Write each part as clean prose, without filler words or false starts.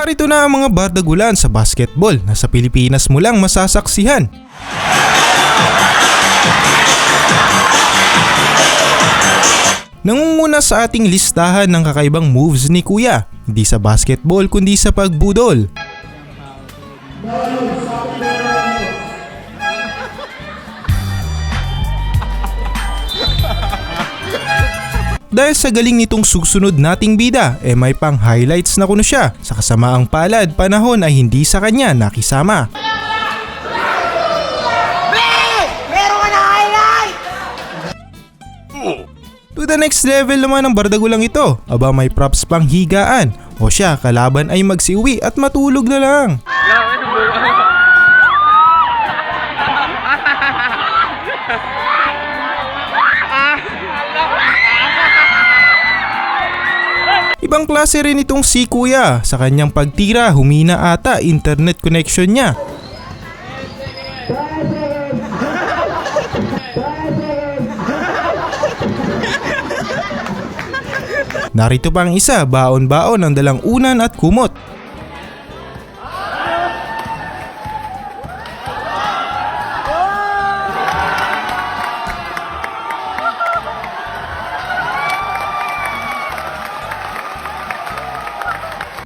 Narito na ang mga bardagulan sa basketball na sa Pilipinas mo lang masasaksihan. Nangunguna sa ating listahan ng kakaibang moves ni Kuya, hindi sa basketball kundi sa pagbudol. Dahil sa galing nitong susunod nating bida, may pang highlights na kuno siya. Sa kasamaang palad, panahon ay hindi sa kanya nakisama. Meron ka na highlight! To the next level naman ng bardagulang ito. Aba, may props pang higaan. O siya, kalaban ay magsiuwi at matulog na lang. Ibang klase rin itong si Kuya. Sa kanyang pagtira, humina ata internet connection niya. Narito pa ang isa, baon-baon ang dalang unan at kumot.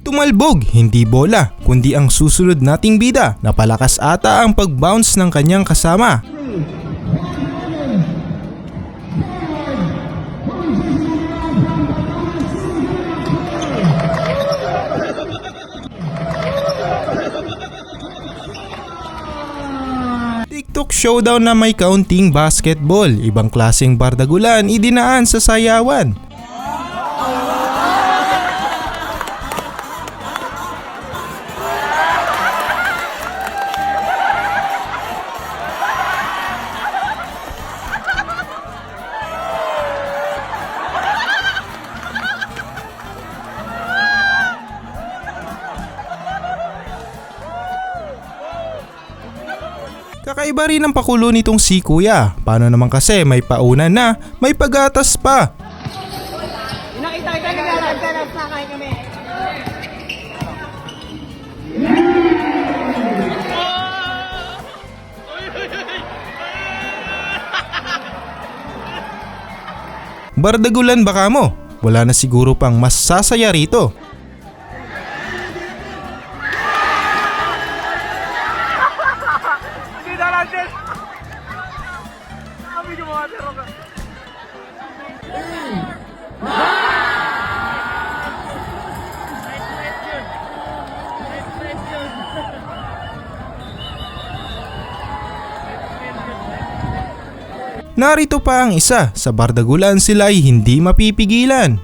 Tumalbog, hindi bola, kundi ang susunod nating bida. Napalakas ata ang pag-bounce ng kanyang kasama. TikTok showdown na may kaunting basketball. Ibang klaseng bardagulan idinaan sa sayawan. Kakaiba rin ang pakulo nitong si Kuya. Paano naman kasi may paunan na, may pagatas pa. Nakita ka naglalagdalag sa kain kami. Bardagulan baka mo? Wala na siguro pang mas sasaya rito. Narito pa ang isa, sa bardagulan sila ay hindi mapipigilan.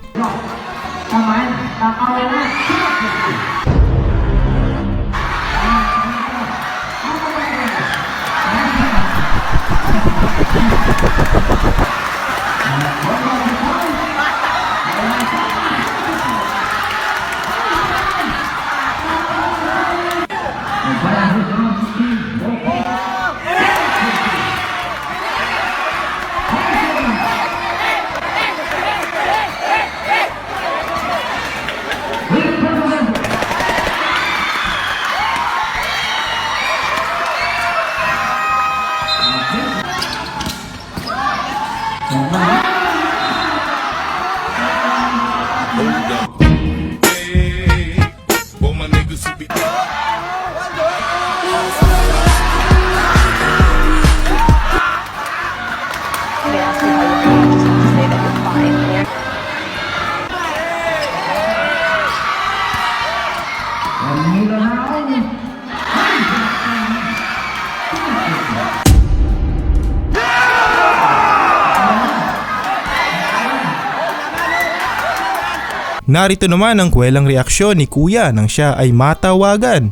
Narito naman ang kwelang reaksyon ni Kuya nang siya ay matawagan.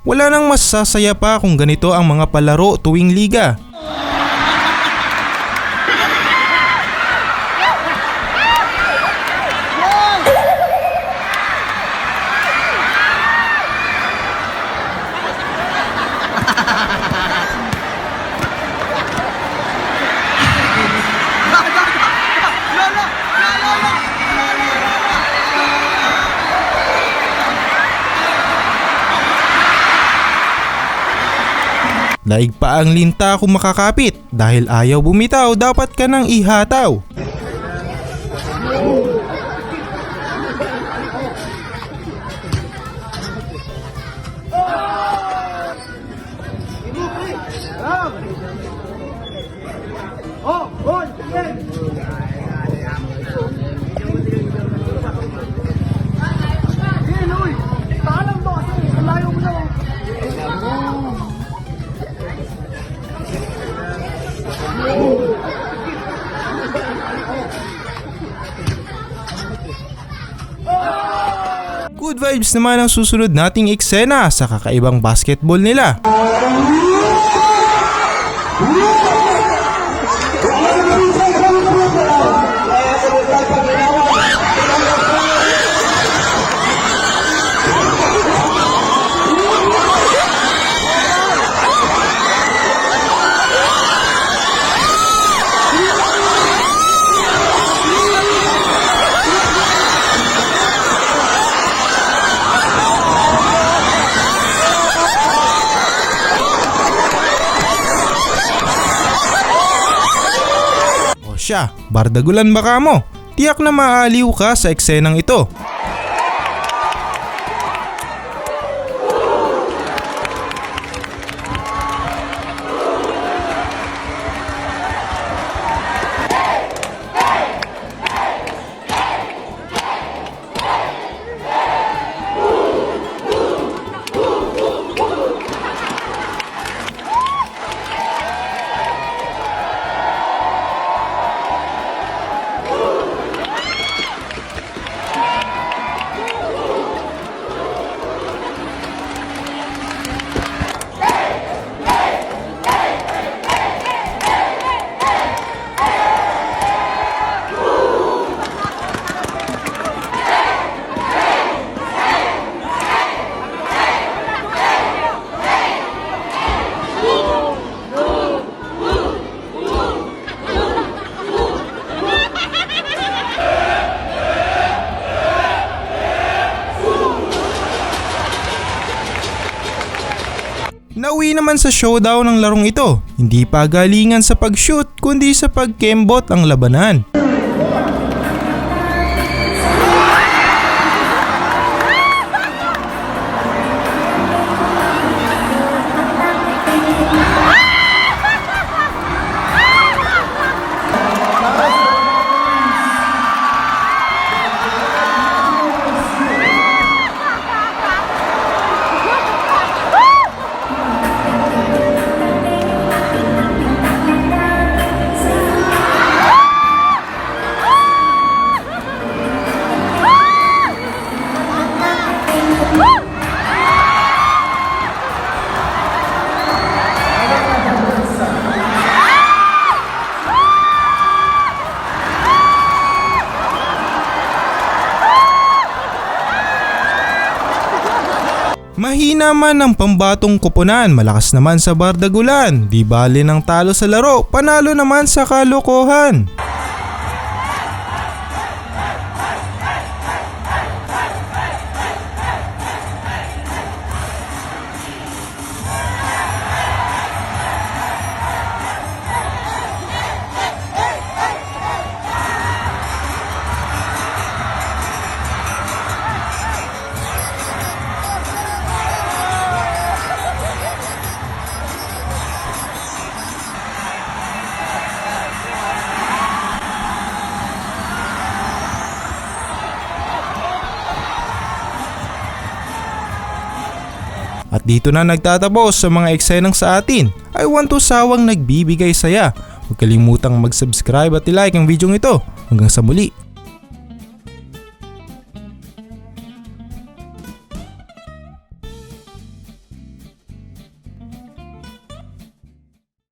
Wala nang mas sasaya pa kung ganito ang mga palaro tuwing liga. Daig pa ang linta kung makakapit dahil ayaw bumitaw, dapat ka nang ihataw. Good vibes naman ang susunod nating eksena sa kakaibang basketball nila. Siya, bardagulan baka mo. Tiyak na maaaliw ka sa eksenang ito. Nauwi naman sa showdown ng larong ito. Hindi pa galingan sa pag-shoot kundi sa pagkembot ang labanan. Mahina man ang pambatong koponan, malakas naman sa bardagulan. Di bale ng talo sa laro, panalo naman sa kalokohan. At dito na nagtatapos sa mga eksenang sa atin. I want to sawang nagbibigay saya. Huwag kalimutang mag-subscribe at i-like ang video ito. Hanggang sa muli.